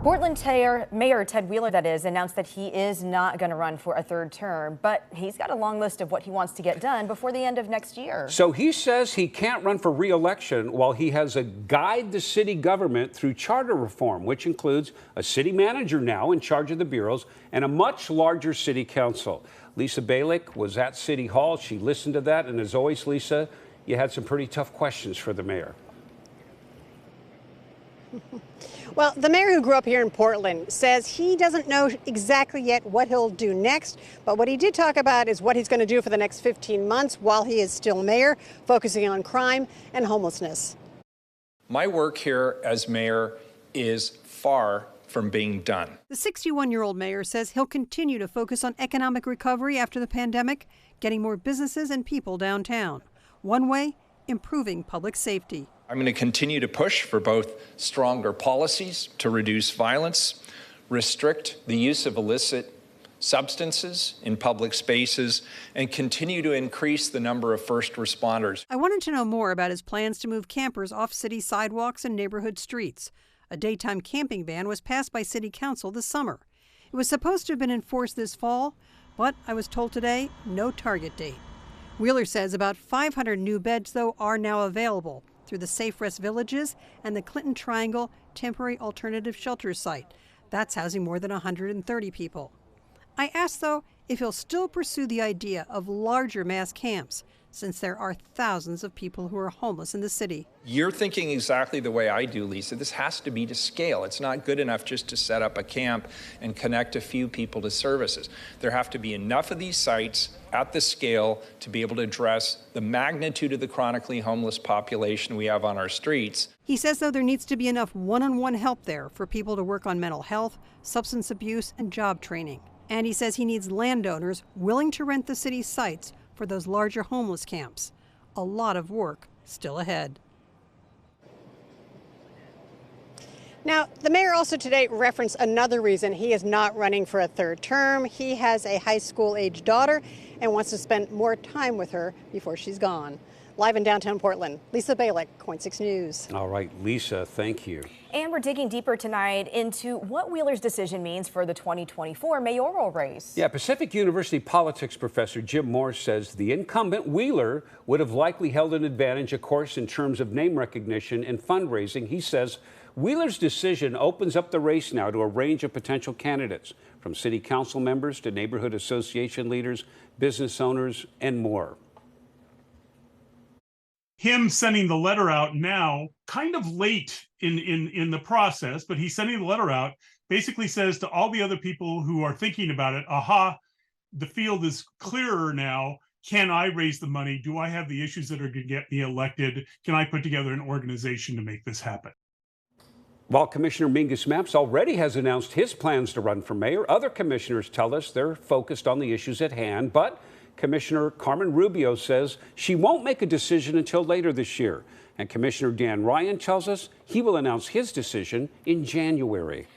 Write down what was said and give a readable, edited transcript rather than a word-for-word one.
Portland Mayor Ted Wheeler, that is, announced that he is not going to run for a third term, but he's got a long list of what he wants to get done before the end of next year. So he says he can't run for re-election while he has a guide the city government through charter reform, which includes a city manager now in charge of the bureaus and a much larger city council. Lisa Balick was at City Hall. She listened to that. And as always, Lisa, you had some pretty tough questions for the mayor. Well, the mayor who grew up here in Portland says he doesn't know exactly yet what he'll do next, but what he did talk about is what he's going to do for the next 15 months while he is still mayor, focusing on crime and homelessness. My work here as mayor is far from being done. The 61-year-old mayor says he'll continue to focus on economic recovery after the pandemic, getting more businesses and people downtown. One way, improving public safety. I'm going to continue to push for both stronger policies to reduce violence, restrict the use of illicit substances in public spaces, and continue to increase the number of first responders. I wanted to know more about his plans to move campers off city sidewalks and neighborhood streets. A daytime camping ban was passed by City Council this summer. It was supposed to have been enforced this fall, but I was told today, no target date. Wheeler says about 500 new beds, though, are now available through the Safe Rest Villages and the Clinton Triangle Temporary Alternative Shelter Site. That's housing more than 130 people. I asked, though, if he'll still pursue the idea of larger mass camps, since there are thousands of people who are homeless in the city. You're thinking exactly the way I do, Lisa. This has to be to scale. It's not good enough just to set up a camp and connect a few people to services. There have to be enough of these sites at the scale to be able to address the magnitude of the chronically homeless population we have on our streets. He says, though, there needs to be enough one-on-one help there for people to work on mental health, substance abuse, and job training. And he says he needs landowners willing to rent the city's sites for those larger homeless camps. A lot of work still ahead. Now, the mayor also today referenced another reason he is not running for a third term. He has a high school-age daughter and wants to spend more time with her before she's gone. Live in downtown Portland, Lisa Balick, KOIN 6 News. All right, Lisa, thank you. And we're digging deeper tonight into what Wheeler's decision means for the 2024 mayoral race. Yeah, Pacific University politics professor Jim Morse says the incumbent Wheeler would have likely held an advantage, of course, in terms of name recognition and fundraising. He says Wheeler's decision opens up the race now to a range of potential candidates, from city council members to neighborhood association leaders, business owners, and more. Him sending the letter out now, kind of late in the process, but he's sending the letter out, basically says to all the other people who are thinking about it, aha, the field is clearer now. Can I raise the money? Do I have the issues that are going to get me elected? Can I put together an organization to make this happen? While Commissioner Mingus Mapps already has announced his plans to run for mayor, other commissioners tell us they're focused on the issues at hand, but Commissioner Carmen Rubio says she won't make a decision until later this year. And Commissioner Dan Ryan tells us he will announce his decision in January.